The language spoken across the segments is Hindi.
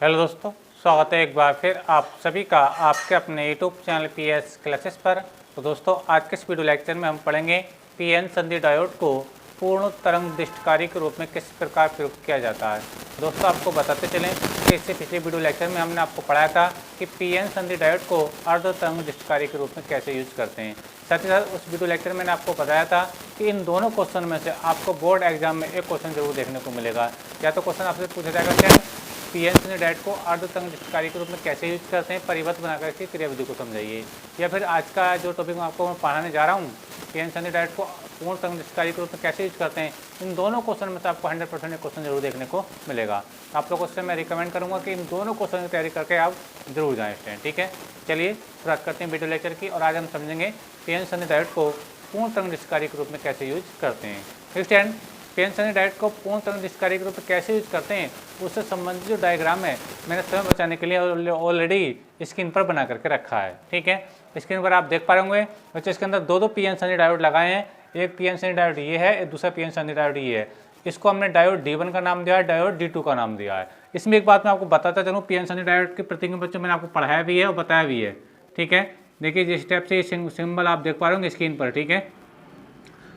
हेलो दोस्तों, स्वागत है एक बार फिर आप सभी का आपके अपने यूट्यूब चैनल पीएस क्लासेस पर। तो दोस्तों, आज के इस वीडियो लेक्चर में हम पढ़ेंगे पीएन संधि डायोड को पूर्ण तरंग दृष्टिकारी के रूप में किस प्रकार प्रयोग किया जाता है। दोस्तों, आपको बताते चलें कि इससे पिछले वीडियो लेक्चर में हमने आपको पढ़ाया था कि पीएन संधि डायोड को अर्ध तरंग दृष्टिकारी के रूप में कैसे यूज करते हैं। साथ ही साथ उस वीडियो लेक्चर में मैंने आपको बताया था कि इन दोनों क्वेश्चन में से आपको बोर्ड एग्जाम में एक क्वेश्चन जरूर देखने को मिलेगा। या तो क्वेश्चन आपसे पूछा जाएगा क्या पीएन संधि डायोड को अर्ध तरंग दृष्टिकारी के रूप में कैसे यूज करते हैं, परिवर्त बनाकर इसकी क्रियाविधि को समझाइए। या फिर आज का जो टॉपिक मैं आपको पढ़ाने जा रहा हूँ, पीएन संधि डायोड को पूर्ण तरंग दृष्टिकारी के रूप में कैसे यूज करते हैं, इन दोनों क्वेश्चन में से आपको 100% क्वेश्चन जरूर देखने को मिलेगा। आप लोगों से मैं रिकमेंड करूँगा कि इन दोनों क्वेश्चन की तैयारी करके आप जरूर जाएँ स्टूडेंट। ठीक है, चलिए शुरुआत करते हैं वीडियो लेक्चर की। और आज हम समझेंगे पीएन संधि डायोड को पूर्ण तरंग दृष्टिकारी के रूप में कैसे यूज करते हैं। स्टूडेंट, पीएन संधि डायोड को पूर्ण तरंग दृष्टिकारी के रूप में कैसे यूज करते हैं, उससे संबंधित जो डायग्राम है मैंने समय बचाने के लिए ऑलरेडी स्क्रीन पर बना करके रखा है। ठीक है, स्क्रीन पर आप देख पा रहे होंगे बच्चों, इसके अंदर दो पीएन संधि डायोड लगाए हैं। एक पीएन संधि डायोड ये है, एक दूसरा पीएन संधि डायोड ये है। इसको हमने डायोड D1 का नाम दिया है, डायोड D2 का नाम दिया है। इसमें एक बात मैं आपको बताता चलूँ, पीएन संधि डायोड के प्रतीक में बच्चों मैंने आपको पढ़ाया भी है और बताया भी है। ठीक है, देखिए जिस स्टेप से सिंबल आप देख पा रहे होंगे स्क्रीन पर। ठीक है,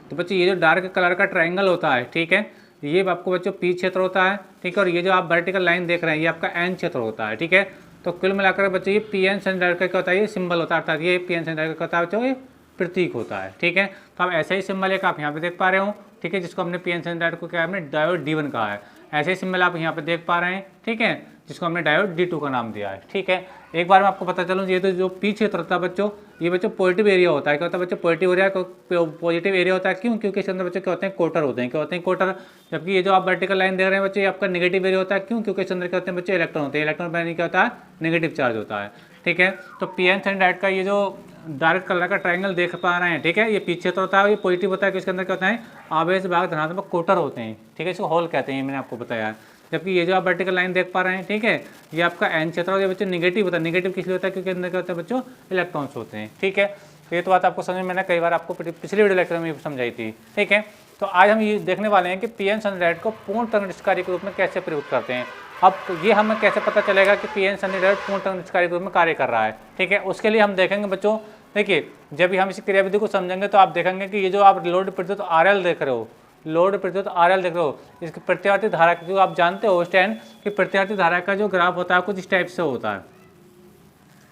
तो बच्चों ये जो डार्क कलर का ट्रायंगल होता है, ठीक है, ये आपको बच्चों पी क्षेत्र होता है। ठीक है, और ये जो आप वर्टिकल लाइन देख रहे हैं ये आपका एन क्षेत्र होता है। ठीक है, तो कुल मिलाकर बच्चों ये पीएन संधि डायोड का क्या होता है, ये सिंबल होता है, अर्थात ये पीएन संधि डायोड का होता है बच्चों, ये प्रतीक होता है। ठीक है, तो आप ऐसा ही सिंबल एक आप यहाँ पे देख पा रहे हो। ठीक है, जिसको हमने पीएन संधि डायोड को क्या हमने डायोड D1 कहा है। ऐसे ही सिंबल आप यहाँ पे देख पा रहे हैं। ठीक है, जिसको हमने डायोड D2 का नाम दिया है। ठीक है, एक बार मैं आपको पता चलूँ, ये तो जो पी क्षेत्र होता है बच्चों, ये बच्चों पॉजिटिव एरिया होता है। क्या होता है बच्चों, पॉजिटिव एरिया होता है। क्यों? क्योंकि इसके अंदर बच्चों क्या होते हैं, क्वार्टर होते हैं। क्या होते हैं, क्वार्टर। जबकि ये जो आप वर्टिकल लाइन देख रहे हैं बच्चों, ये आपका नेगेटिव एरिया होता है। क्यों? क्योंकि इसके अंदर क्या होते हैं बच्चों, इलेक्ट्रॉन होते हैं। इलेक्ट्रॉन पर क्या होता है, नेगेटिव चार्ज होता है। ठीक है, तो पीएन संधि डायोड का ये जो डार्क कलर का ट्रायंगल देख पा रहे हैं, ठीक है, ये पी क्षेत्र होता है, ये पॉजिटिव होता है कि इसके अंदर क्या होता है, आवेश भाग धनात्मक क्वार्टर होते हैं। ठीक है, इसको होल कहते हैं, मैंने आपको बताया। जबकि ये जो आप वर्टिकल लाइन देख पा रहे हैं, ठीक है, ये आपका एन क्षेत्र है, बच्चों नेगेटिव होता है। नेगेटिव किस लिए होता है, क्योंकि अंदर क्या होता है बच्चों, इलेक्ट्रॉन्स होते हैं। ठीक है, तो ये तो बात आपको समझ में, मैंने कई बार आपको पिछले वीडियो लेक्चर में समझाई थी। ठीक है, तो आज हम ये देखने वाले हैं कि पीएन संधि डायोड को पूर्ण तरंग दृष्टिकारी के रूप में कैसे प्रयोग करते हैं। अब ये हमें कैसे पता चलेगा कि पीएन संधि डायोड पूर्ण तरंग दृष्टिकारी के रूप में कार्य कर रहा है। ठीक है, उसके लिए हम देखेंगे बच्चों, देखिए जब भी हम इस क्रियाविधि को समझेंगे तो आप देखेंगे कि ये जो आप लोड प्रतिरोध RL देख रहे हो, लोड प्रतिरोध RL देख रहे हो, इसकी प्रत्यावर्ती धारा, जो आप जानते हो स्टैंड कि प्रत्यावर्ती धारा का जो ग्राफ होता है कुछ इस टाइप से होता है।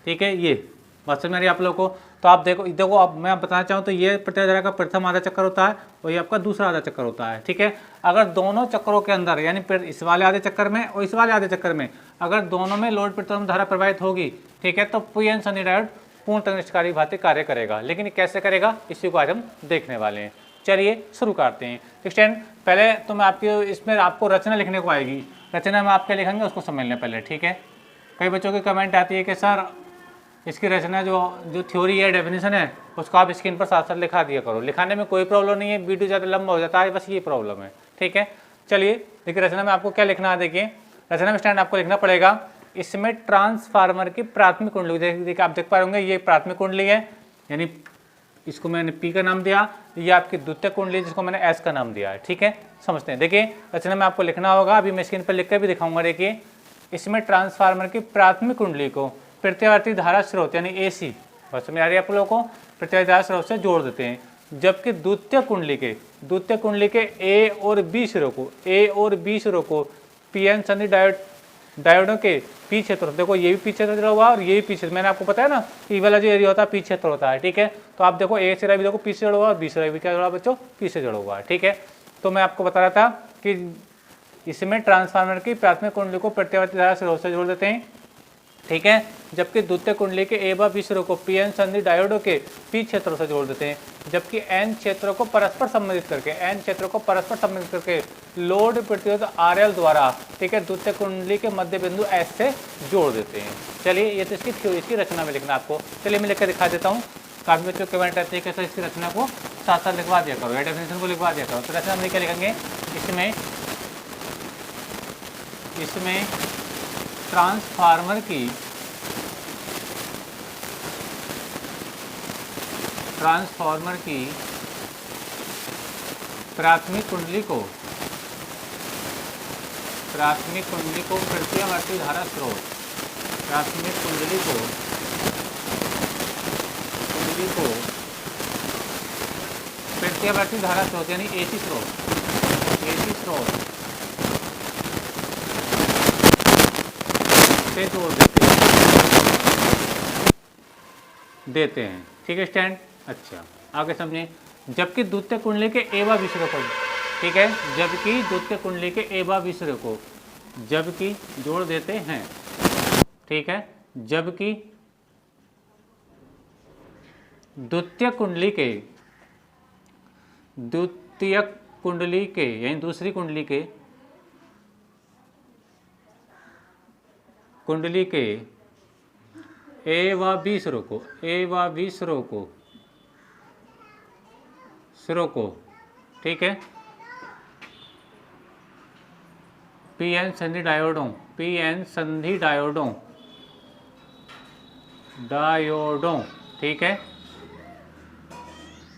ठीक है, ये बात समझ में आ रही है आप लोगों को। तो आप देखो अब मैं बताना चाहूँ तो ये प्रत्यावर्ती धारा का प्रथम आधा चक्कर होता है और ये आपका दूसरा आधा चक्कर होता है। ठीक है, अगर दोनों चक्करों के अंदर, यानी इस वाले आधे चक्कर में और इस वाले आधे चक्कर में, अगर दोनों में लोड प्रतिरोध धारा प्रवाहित होगी, ठीक है, तो पीएन संधि डायोड पूर्ण तरंग दृष्टिकारी भांति कार्य करेगा। लेकिन ये कैसे करेगा, इसी को आज हम देखने वाले हैं। चलिए शुरू करते हैं। स्टूडेंट, पहले तो मैं आपकी इसमें आपको रचना लिखने को आएगी। रचना में आप क्या लिखेंगे उसको समझ लें पहले। ठीक है, कई बच्चों की कमेंट आती है कि सर इसकी रचना जो थ्योरी है, डेफिनेशन है, उसको आप स्क्रीन पर साथ साथ लिखा दिया करो। लिखाने में कोई प्रॉब्लम नहीं है, वीडियो ज़्यादा लंबा हो जाता है, बस ये प्रॉब्लम है। ठीक है, चलिए देखिए रचना में आपको क्या लिखना है। देखिए रचना में स्टैंड आपको लिखना पड़ेगा, इसमें ट्रांसफार्मर की प्राथमिक कुंडली, देखिए आप देख पा रहे होंगे ये प्राथमिक कुंडली है, यानी इसको मैंने P का नाम दिया। ये आपकी द्वितीय कुंडली जिसको मैंने S का नाम दिया है। ठीक है, समझते हैं। देखिए रचना में आपको लिखना होगा, अभी मैं स्क्रीन पर लिख कर भी दिखाऊंगा। देखिए इसमें ट्रांसफार्मर की प्राथमिक कुंडली को प्रत्यावर्ती धारा स्रोत यानी AC, बस समझ आ रही है आप लोगों को, प्रत्यावर्ती धारा स्रोत से जोड़ देते हैं। जबकि द्वितीय कुंडली के A और B सिरों को पीएन संधि डायोडों के पी क्षेत्र, देखो ये भी पी क्षेत्र जुड़ा हुआ और ये भी पी क्षेत्र, मैंने आपको बताया ना ई वाला जो एरिया होता है पी क्षेत्र होता है। ठीक है, तो आप देखो A सिरा भी देखो पी से जुड़ा हुआ और B सिरा भी क्या जुड़ा हुआ बच्चों, पी से जुड़ा हुआ है। ठीक है, तो मैं आपको बता रहा था कि इसमें ट्रांसफार्मर की प्राथमिक कुंडली को प्रत्यावर्ती धारा स्रोत से जोड़ देते हैं। ठीक है, जबकि द्वितीय कुंडली के A व B सिरों को पीएन संधि डायोडों के पी क्षेत्रों से जोड़ देते हैं। जबकि एन क्षेत्रों को परस्पर संबंधित करके लोड प्रतिरोध RL द्वारा, ठीक है, द्वितीय कुंडली के मध्य बिंदु S से जोड़ देते हैं। चलिए ये तो इसकी थ्योरी, इसकी रचना में लिखना आपको। चलिए मैं लिखकर दिखा देता हूँ। काफी बच्चों के कमेंट आते हैं कि सर इसकी रचना को साथ साथ लिखवा दिया करो या डेफिनेशन को लिखवा दिया करो। तो रचना में क्या लिखेंगे, इसमें ट्रांसफार्मर की प्राथमिक प्राथमिक कुंडली को प्रत्यावर्ती धारा स्रोत, प्राथमिक कुंडली को प्रत्यावर्ती धारा स्रोत यानी एसी स्रोत से जोड़ देते हैं। ठीक है स्टैंड। अच्छा आगे समझें। जबकि द्वितीय कुंडली के एवा विसर्ग को, ठीक है, जबकि द्वितीय कुंडली के एवा विसर्ग को जबकि जोड़ देते हैं। ठीक है, जबकि द्वितीय कुंडली के यानी दूसरी कुंडली के ए व बी सिरों को ठीक है, पीएन संधि डायोडों ठीक है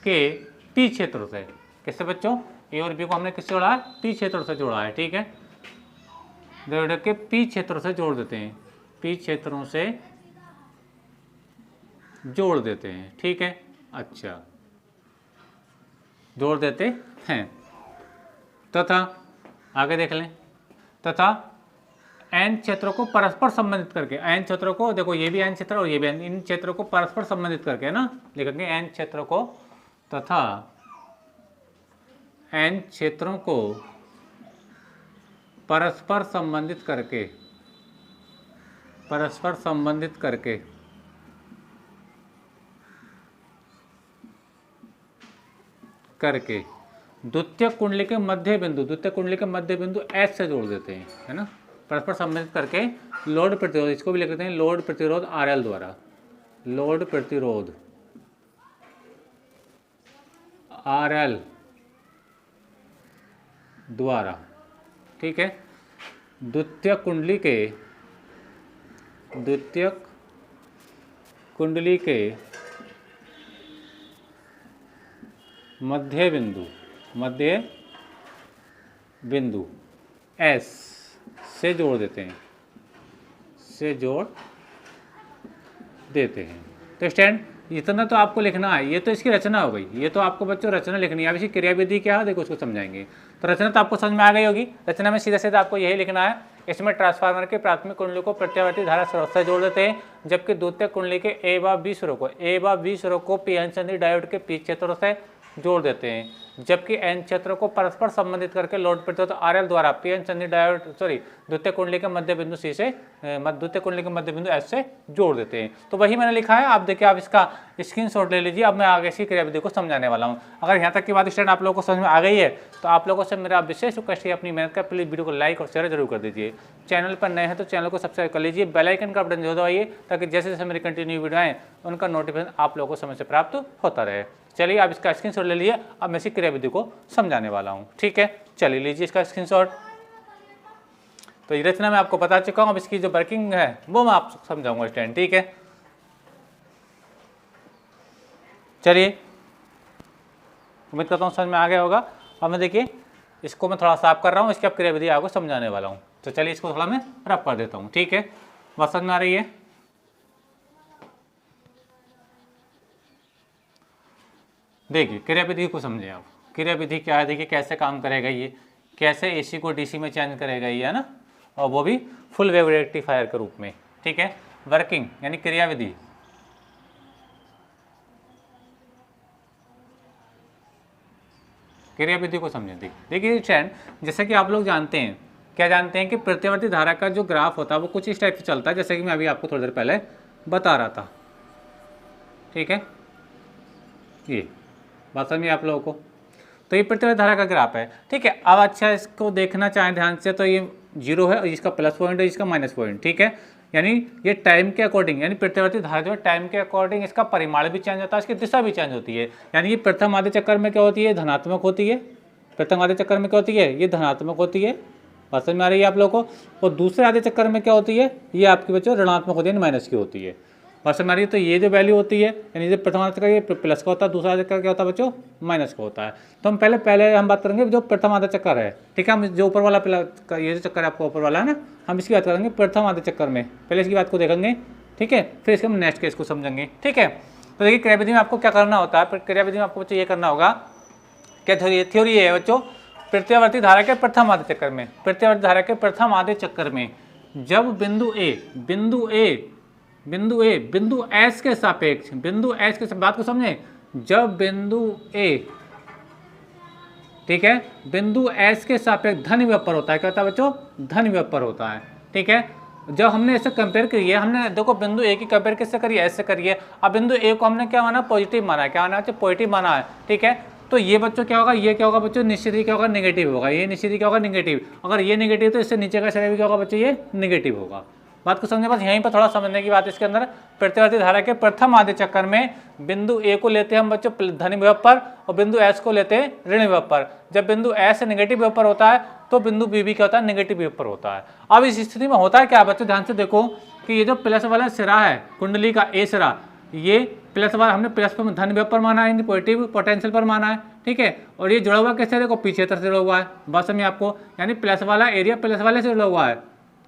के पी क्षेत्रों से, किससे बच्चों, ए और बी को हमने किससे जोड़ा है, पी क्षेत्रों से जोड़ा है। ठीक है, डायोड के पी क्षेत्रों से जोड़ देते हैं, पी क्षेत्रों से जोड़ देते हैं। ठीक है, अच्छा जोड़ देते हैं। तथा आगे देख लें, तथा एन क्षेत्रों को परस्पर संबंधित करके, एन क्षेत्रों को देखो, ये भी एन क्षेत्र और ये भी एन, इन क्षेत्रों को परस्पर संबंधित करके ना लिखेंगे, एन क्षेत्रों को तथा एन क्षेत्रों को परस्पर संबंधित करके द्वितीय कुंडली के मध्य बिंदु एच से जोड़ देते हैं, है ना, परस्पर संबंधित करके लोड प्रतिरोध, इसको भी लिख देते हैं लोड प्रतिरोध आरएल द्वारा, लोड प्रतिरोध आरएल द्वारा। ठीक है, द्वितीय कुंडली के मध्य बिंदु एस से जोड़ देते हैं, तो स्टैंड इतना तो आपको लिखना है। ये तो इसकी रचना हो गई, ये तो आपको बच्चों रचना लिखनी है। अब इसकी क्रियाविधि क्या है देखो, उसको समझाएंगे। तो रचना तो आपको समझ में आ गई होगी। रचना में सीधा आपको यही लिखना है, इसमें ट्रांसफार्मर के प्राथमिक कुंडली को प्रत्यावर्ती धारा स्रोत से जोड़ देते हैं, जबकि द्वितीय कुंडली के ए व बी सिरों को पीएन संधि डायोड के पी क्षेत्रों से जोड़ देते हैं, जबकि एन क्षेत्रों को परस्पर संबंधित करके लोड प्रतिरोध आरएल द्वारा पीएन संधि डायोड द्वितीय कुंडली के मध्य बिंदु सी से द्वितीय कुंडली के मध्य बिंदु एस से जोड़ देते हैं। तो वही मैंने लिखा है, आप देखिए, आप इसका स्क्रीनशॉट ले लीजिए। अब मैं आगे इसकी क्रियाविधि को समझाने वाला हूँ। अगर यहाँ तक की बात स्टूडेंट आप लोगों को समझ में आ गई है तो आप लोगों से मेरा विशेष रिक्वेस्ट है, अपनी मेहनत का प्लीज वीडियो को लाइक और शेयर जरूर कर दीजिए। चैनल पर नए हैं तो चैनल को सब्सक्राइब कर लीजिए, बेल आइकन का बटन जो दबाइए, ताकि जैसे जैसे मेरी कंटिन्यू वीडियो आए उनका नोटिफिकेशन आप लोगों को समय से प्राप्त होता रहे। चलिए आप इसका स्क्रीनशॉट ले लीजिए, अब मैं इसी क्रियाविधि को समझाने वाला हूँ। ठीक है, चलिए लीजिए इसका स्क्रीनशॉट। तो ये रचना मैं आपको बता चुका हूँ, अब इसकी जो वर्किंग है वो मैं आपको समझाऊंगा स्टैंड। ठीक है, चलिए उम्मीद करता हूँ समझ में आ गया होगा। अब मैं देखिए इसको मैं थोड़ा साफ कर रहा हूँ, इसकी अब क्रियाविधि आपको समझाने वाला हूँ। तो चलिए इसको थोड़ा मैं रफ कर देता हूँ। ठीक है, बात समझ में आ रही है। देखिए क्रियाविधि को समझे आप, क्रियाविधि क्या है, देखिए कैसे काम करेगा ये, कैसे एसी को डीसी में चेंज करेगा ये, है ना, और वो भी फुल वेव रेक्टिफायर के रूप में। ठीक है, वर्किंग यानी क्रियाविधि, क्रियाविधि को समझें। देखिए फ्रेंड, जैसे कि आप लोग जानते हैं, क्या जानते हैं कि प्रत्यावर्ती धारा का जो ग्राफ होता है वो कुछ इस टाइप से चलता है, जैसे कि मैं अभी आपको थोड़ी देर पहले बता रहा था। ठीक है, ये बात समझिए आप लोगों को। तो ये प्रत्यावर्ती धारा का ग्राफ है। ठीक है, अब अच्छा इसको देखना चाहें ध्यान से, तो ये जीरो है, इसका प्लस पॉइंट है, इसका माइनस पॉइंट। ठीक है, यानी ये टाइम के अकॉर्डिंग, यानी प्रत्यावर्ती धारा जो है टाइम के अकॉर्डिंग इसका परिमाण भी चेंज होता है, इसकी दिशा भी चेंज होती है। यानी ये प्रथम आधे चक्कर में क्या होती है, धनात्मक होती है। प्रथम आधे चक्कर में क्या होती है, ये धनात्मक होती है, बात समझ में आ रही है आप लोगों को। और दूसरे आधे चक्कर में क्या होती है, ये आपके बच्चों ऋणात्मक होती है, माइनस की होती है। बात समझ आ रही है। तो ये जो वैल्यू होती है यानी जो प्रथम आधा चक्कर ये प्लस का होता है, दूसरा आधा चक्कर क्या होता है बच्चों माइनस का होता है। तो हम पहले हम बात करेंगे जो प्रथम आधा चक्कर है, ठीक है। हम जो ऊपर वाला ये जो चक्कर है आपको ऊपर वाला है ना, हम इसकी बात करेंगे प्रथम आधे चक्कर में, पहले इसकी बात को देखेंगे, ठीक है, फिर इसके हम नेक्स्ट केस को समझेंगे, ठीक है। तो देखिए क्रियाविधि में आपको क्या करना होता है, क्रियाविधि में आपको बच्चों ये करना होगा, क्या थ्योरी है बच्चों, प्रत्यावर्ती धारा के प्रथम आधे चक्कर में, प्रत्यावर्ती धारा के प्रथम आधे चक्कर में जब बिंदु एस के सापेक्ष, बात को समझे, जब बिंदु ए, ठीक है, बिंदु एस के सापेक्ष धन विभव पर होता है, क्या होता है बच्चों, धन विभव पर होता है, ठीक है। जब हमने इसे कंपेयर करी है, हमने देखो बिंदु ए की कंपेयर किससे करी है, एस से करी है। अब बिंदु ए को हमने क्या माना, पॉजिटिव माना है, क्या माना है, पॉजिटिव माना है, ठीक है। तो ये बच्चों क्या होगा, ये क्या होगा बच्चों, निश्चित ही क्या होगा, नेगेटिव होगा, ये निश्चित ही क्या होगा, नेगेटिव। अगर ये नेगेटिव तो इससे नीचे का सिरा भी क्या होगा बच्चों, ये नेगेटिव होगा। बात को समझे, बस यहीं पर थोड़ा समझने की बात इसके अंदर, प्रत्यावर्ती धारा के प्रथम आधे चक्कर में बिंदु ए को लेते हैं हम बच्चों धन विभव पर और बिंदु एस को लेते हैं ऋण विभव पर। जब बिंदु एस नेगेटिव विभव पर होता है तो बिंदु बी भी क्या होता है, नेगेटिव विभव पर होता है। अब इस स्थिति में होता है क्या बच्चों, ध्यान से देखो कि ये जो प्लस वाला सिरा है कुंडली का ए सिरा, ये प्लस वाला हमने प्लस पर धन विभव पर माना है, पॉजिटिव पोटेंशियल पर माना है, ठीक है। और ये जुड़ा हुआ कैसे, देखो पीछे तरफ से जुड़ा हुआ है, बस में आपको, यानी प्लस वाला एरिया प्लस वाले से जुड़ा हुआ है।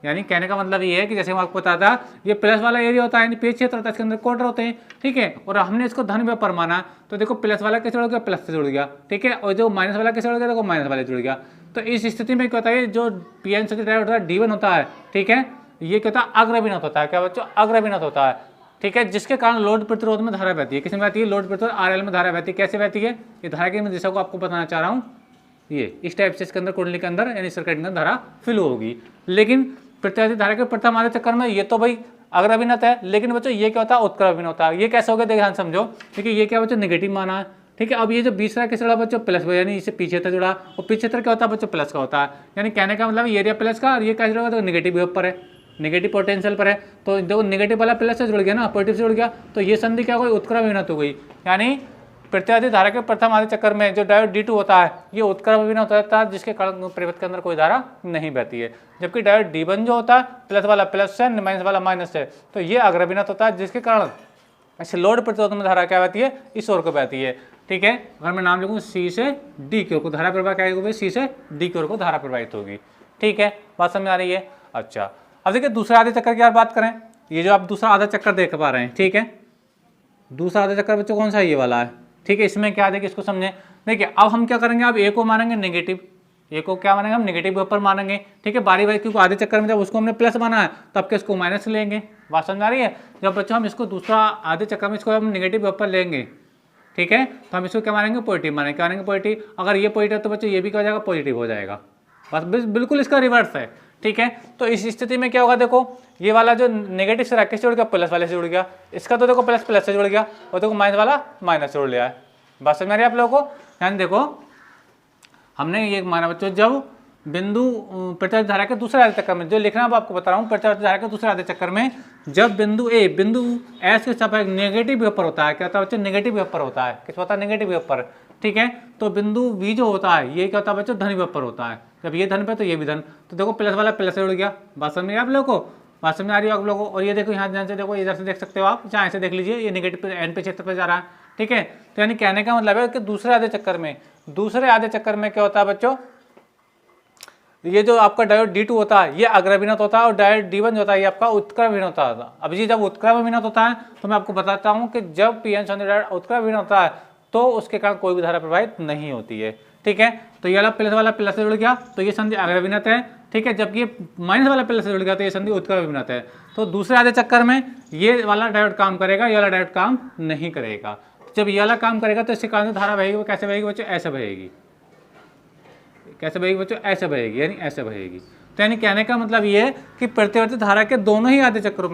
यानी कहने का मतलब ये है कि जैसे हम आपको बताया था, ये प्लस वाला एरिया होता है, यानी पेज क्षेत्र होता है, इसके अंदर क्वार्टर होते हैं, ठीक है। और हमने इसको धन विभव पर माना, तो देखो प्लस वाला कैसे जुड़ गया, प्लस से जुड़ गया, ठीक है। और जो माइनस वाला कैसे जुड़ गया, देखो माइनस वाले जुड़ गया। तो इस स्थिति में क्या होता है, जो पीएन से होता है D1 होता है, ठीक है, ये क्या होता है, अग्रभिन्नत होता है, क्या बच्चों, अग्रभिन्नत होता है, ठीक है। जिसके कारण लोड प्रतिरोध में धारा बहती है, किसमें बहती है, लोड प्रतिरोध RL में धारा बहती है। कैसे बहती है, ये धारा की मैं दिशा को आपको बताना चाह रहा हूँ, ये इस टाइप से इसके अंदर कुंडली के अंदर यानी सर्किट के अंदर धारा फ्लो होगी। लेकिन प्रत्यावर्ती धारा के प्रथम आधे चक्कर में ये तो भाई अग्रभिन्नत है, लेकिन बच्चों ये क्या होता है, उत्क्रमण होता है। ये कैसे हो गया, ध्यान समझो, ठीक है। ये क्या बच्चों, नेगेटिव माना है, ठीक है। अब ये जो बीच रहा किस जुड़ा बच्चों, प्लस, यानी इससे पीछे तक जुड़ा, और पीछे तक क्या होता है बच्चों, प्लस का होता है। यानी कहने का मतलब ये एरिया प्लस का और ये क्या जुड़ा, तो नेगेटिव विभव पर है, नेगेटिव पोटेंशियल पर है। तो जो नेगेटिव वाला प्लस से जुड़ गया ना, पॉजिटिव से जुड़ गया, तो ये संधि क्या हो गई, उत्क्रमण हो गई। यानी प्रत्यावर्ती धारा के प्रथम आधे चक्कर में जो डायोड D2 होता है, ये उत्क्रमण होता है, जिसके कारण परिपथ के अंदर कोई धारा नहीं बहती है। जबकि डायोड D1 जो होता है, प्लस वाला प्लस से, माइनस वाला माइनस से, तो ये अग्रभिन्नत होता है, जिसके कारण इस लोड प्रतिरोध में धारा क्या बहती है, इस ओर को बहती है, ठीक है। अगर मैं नाम लिखूँ C से D की ओर को धारा प्रवाह क्या होगी, C से D की ओर को धारा प्रवाहित होगी, ठीक है। बात समझ आ रही है। अच्छा, अब देखिए दूसरा आधे चक्कर की यार बात करें, ये जो आप दूसरा आधा चक्कर देख पा रहे हैं, ठीक है। दूसरा आधा चक्कर बच्चों कौन सा, ये वाला है, ठीक है। इसमें क्या देखिए, इसको समझें। देखिए अब हम क्या करेंगे, अब ए को मानेंगे नेगेटिव, ए को क्या मानेंगे हम, नेगेटिव ऊपर मानेंगे, ठीक है। बारी बारी, क्योंकि आधे चक्कर में जब उसको हमने प्लस माना है तो अब इसको माइनस लेंगे। बात समझ आ रही है। जब बच्चों हम इसको दूसरा आधे चक्कर में इसको हम नेगेटिव ऊपर लेंगे, ठीक है, तो हम इसको क्या मानेंगे, पॉजिटिव मानेंगे, क्या मानेंगे, पॉजिटिव। अगर ये पॉजिटिव तो बच्चों ये भी क्या हो जाएगा, पॉजिटिव हो जाएगा। बस बिल्कुल इसका रिवर्स है, ठीक है। तो इस स्थिति में क्या होगा, देखो ये वाला जो नेगेटिव से किससे जुड़ गया, प्लस वाले से जुड़ गया, इसका तो देखो प्लस प्लस से जुड़ गया, और देखो माइनस वाला माइनस से जुड़ लिया है। बात समझ आ रही है आप लोगों को। ध्यान देखो, हमने ये माना बच्चों, जब बिंदु प्रत्यावर्ती धारा के दूसरे आधे चक्कर में, जो लिखना अब आपको बता रहा हूँ, प्रत्यावर्ती धारा के दूसरे आधे चक्कर में जब बिंदु एस के सापेक्ष नेगेटिव विभव पर होता है, क्या होता है बच्चों, नेगेटिव विभव पर होता है, किस होता है, नेगेटिव विभव पर, ठीक है। तो बिंदु बी जो होता है, ये क्या होता है बच्चों, धन विभव पर होता है। जब ये धन पे तो ये भी धन, तो देखो प्लस वाला प्लस से जुड़ गया। बात समझ में आप लोगों को, बात समझ आ रही है आप लोगों को। और ये देखो यहाँ ध्यान से देखो, इधर से देख सकते हो आप, जहाँ ऐसे देख लीजिए, ये नेगेटिव एन पे क्षेत्र पे जा रहा है, ठीक है। तो यानी कहने का मतलब है कि दूसरे आधे चक्कर में क्या होता है बच्चों, ये जो आपका डायोड D2 होता है ये अग्रभिन्नत होता है, और डायोड D1 जो होता है ये आपका उत्क्रमण होता है। अब जी जब उत्क्रमण होता है तो मैं आपको बताता हूँ कि जब पीएन संधि डायोड उत्क्रमण होता है तो उसके कारण कोई भी धारा प्रवाहित नहीं होती है, ठीक है। तो ये वाला प्लस से जुड़ गया तो ये संधि अग्रभिन्नत है, ठीक है। जबकि ये माइनस वाला प्लस से जुड़ गया तो ये संधि उत्क्रमण है। तो दूसरे आधे चक्कर में ये वाला डायोड काम करेगा, ये वाला डायोड काम नहीं करेगा। जब ये वाला काम करेगा तो इसके कारण धारा बहेगी, वो कैसे बहेगी बच्चों, ऐसे बहेगी। कैसे बहेगी बच्चों, ऐसे बहेगी, यानी ऐसे बहेगी। तो यानी कहने का मतलब ये है कि प्रतिवर्ती धारा के दोनों ही आधे चक्रों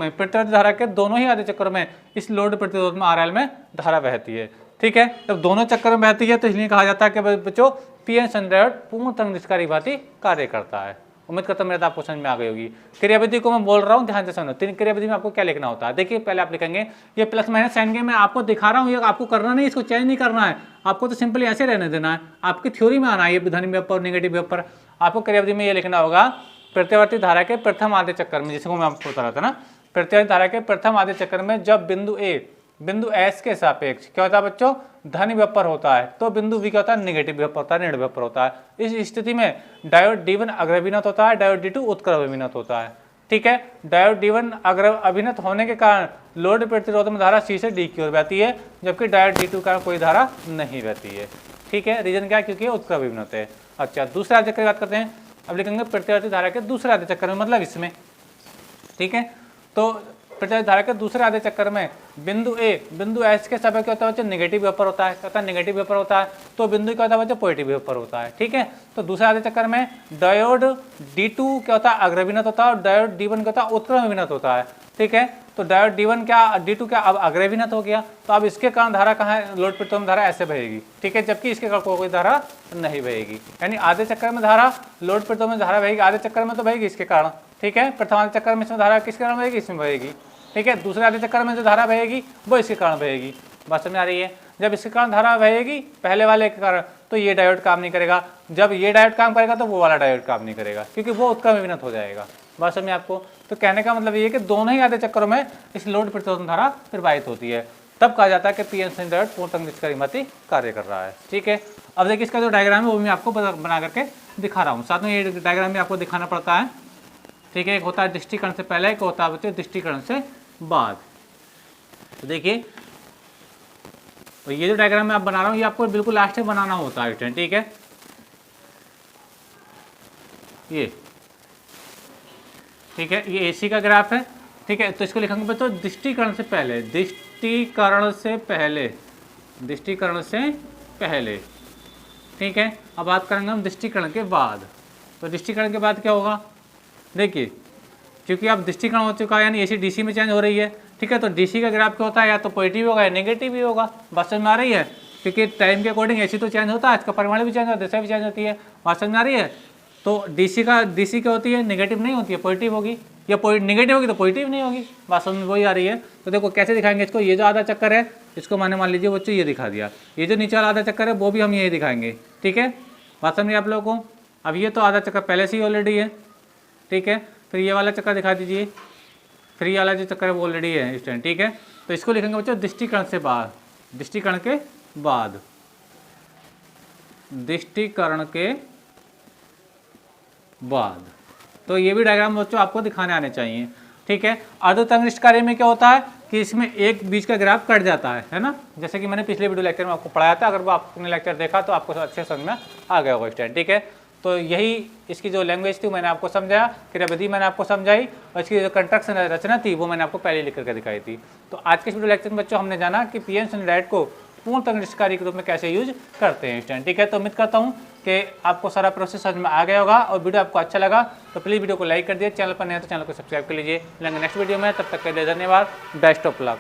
में, इस लोड प्रतिरोध में RL में धारा बहती है, ठीक है। जब दोनों चक्कर में बहती है तो इसलिए कहा जाता है कि बच्चों पीएन संधि डायोड पूर्ण तरंग निष्कारी भांति कार्य करता है। उम्मीद करता हूं मेरे आपको समझ में आ गई होगी। क्रियाविधि को मैं बोल रहा हूँ, ध्यान से समझो। तीन क्रियाविधि में आपको क्या लिखना होता है, देखिए पहले आप लिखेंगे ये प्लस माइनस साइन के मैं आपको दिखा रहा हूँ, ये आपको करना नहीं, इसको चेंज नहीं करना है, आपको तो सिंपली ऐसे रहने देना है, आपकी थ्योरी में आना है, ये धन विभव पर नेगेटिव विभव पर। आपको क्रियाविधि में ये लिखना होगा, प्रतिवर्ती धारा के प्रथम आधे चक्कर में, जिसको मैं आपको बता रहा था ना, प्रत्यावर्ती धारा के प्रथम आधे चक्र में जब बिंदु ए बिंदु एस के सापेक्ष क्या होता है बच्चों, धन विभव होता है, तो बिंदु बी क्या होता है, नेगेटिव विभव होता है, ऋण विभव होता है। इस स्थिति में डायोड D1 अग्रभिन्नत होता है, डायोड D2 उत्क्रम अभिन्नत होता है। ठीक है, डायोड D1 अग्र अभिन्नत होने के कारण लोड प्रतिरोध में धारा C से D की ओर बहती है, जबकि डायोड D2 का कोई धारा नहीं बहती है। ठीक है, रीजन क्या है, क्योंकि उत्क्रम अभिन्नत है। अच्छा, दूसरे आधे चक्र की बात करते हैं। अब लिखेंगे प्रत्यावर्ती धारा के दूसरे आधे चक्र में, मतलब इसमें। ठीक है, तो प्रत्यावर्ती धारा के दूसरे आधे चक्कर में बिंदु ए बिंदु एस के सापेक्ष क्या होता है बच्चे, नेगेटिव वेपर होता है, कहता है नेगेटिव वेपर होता है, तो बिंदु क्या होता है बच्चे, पॉजिटिव वेपर होता है। ठीक है, तो दूसरे आधे चक्कर में डायोड D2 क्या होता है, अग्रभिन्नत होता है, और डायोड D1 क्या होता है, उत्क्रम अभिन्नत होता है। ठीक है, तो डायोड D1 क्या D2 क्या अब अग्रभिन्नत हो गया, तो अब इसके कारण धारा कहाँ है, लोड प्रतिरोध में धारा ऐसे बहेगी। ठीक है, जबकि इसके कारण कोई धारा नहीं बहेगी, यानी आधे चक्कर में धारा लोड प्रतिरोध में धारा बहेगी, आधे चक्कर में तो बहेगी इसके कारण। ठीक है, प्रथम आधे चक्कर में इसमें धारा किसके कारण बहेगी, इसमें बहेगी। ठीक है, दूसरे आधे चक्कर में जो धारा बहेगी वो इसके कारण बहेगी। बात समझ आ रही है। जब इसके कारण धारा बहेगी पहले वाले के कारण, तो ये डायोड काम नहीं करेगा, जब ये डायोड काम करेगा तो वो वाला डायोड काम नहीं करेगा, क्योंकि वो उत्क्रम अभिन्नत हो जाएगा। बात समझ आपको। तो कहने का मतलब ये है कि दोनों ही आधे चक्करों में इस लोड प्रतिरोध धारा प्रवाहित होती है, तब कहा जाता है कि पीएन संयुक्त डायोड पूर्ण तंग निष्क्रिय भांति कार्य कर रहा है। ठीक है, अब देखिए इसका जो डायग्राम है वो मैं आपको बना करके दिखा रहा हूँ, साथ में ये डायग्राम भी आपको दिखाना पड़ता है। ठीक है, एक होता है दृष्टिकरण से पहले, एक होता है बच्चे दृष्टिकरण से बाद। तो देखिए, तो ये जो डायग्राम मैं आप बना रहा हूँ ये आपको बिल्कुल लास्ट में बनाना होता है। ठीक है, ये ठीक है, ये एसी का ग्राफ है। ठीक है, तो इसको लिखेंगे बच्चों दृष्टिकरण से पहले, दृष्टिकरण से पहले, दृष्टिकरण से पहले। ठीक है, अब बात करेंगे हम दृष्टिकरण के बाद। तो दृष्टिकरण के बाद क्या होगा, देखिए क्योंकि अब दृष्टिकरण हो चुका है, यानी एसी डीसी में चेंज हो रही है। ठीक है, तो डीसी का ग्राफ क्या होता है, या तो पॉजिटिव होगा या नेगेटिव भी होगा। बात समझ में आ रही है, क्योंकि टाइम के अकॉर्डिंग एसी तो चेंज होता है, इसका परिमाण भी चेंज होता है, दिशा भी चेंज होती है। बात समझ में आ रही है। तो डीसी क्या होती है, नेगेटिव नहीं होती है, पॉजिटिव होगी, या नेगेटिव होगी तो पॉजिटिव नहीं होगी। बात समझ में वही आ रही है। तो देखो कैसे दिखाएंगे इसको, ये जो आधा चक्कर है इसको मैंने मान लीजिए बच्चों ये दिखा दिया, ये जो नीचे वाला आधा चक्कर है वो भी हम यही दिखाएंगे। ठीक है, बात समझिए आप लोगों को। अब ये तो आधा चक्कर पहले से ही ऑलरेडी है। ठीक है, फिर ये वाला चक्कर दिखा दीजिए, फिर ये वाला जो चक्कर है वो ऑलरेडी है इस टाइम। ठीक है, तो इसको लिखेंगे बच्चों दृष्टिकरण से बाद, दृष्टिकरण के बाद, दृष्टिकरण के बाद। तो ये भी डायग्राम बच्चों आपको दिखाने आने चाहिए। ठीक है, अर्धतंग निष्क्रिय में क्या होता है कि इसमें एक बीच का ग्राफ कट जाता है ना, जैसे कि मैंने पिछले वीडियो लेक्चर में आपको पढ़ाया था। अगर वो आपने लेक्चर देखा तो आपको अच्छे समझ में आ गया होगा इस टाइम। ठीक है, तो यही इसकी जो लैंग्वेज थी मैंने आपको समझाया, क्रियाविधि मैंने आपको समझाई, और इसकी जो कंस्ट्रक्शन रचना थी वो मैंने आपको पहले लिख करके दिखाई थी। तो आज के इस वीडियो लेक्चर में बच्चों हमने जाना कि पीएन संयुक्त डायोड को पूर्ण तंग निष्क्रिय के रूप में कैसे यूज करते हैं इस टाइम। ठीक है, तो उम्मीद करता हूँ कि आपको सारा प्रोसेस समझ में आ गया होगा, और वीडियो आपको अच्छा लगा तो प्लीज़ वीडियो को लाइक कर दिए, चैनल पर नए तो चैनल को सब्सक्राइब कर लीजिए। मिलेंगे नेक्स्ट वीडियो में, तब तक के लिए धन्यवाद, बेस्ट ऑफ लक।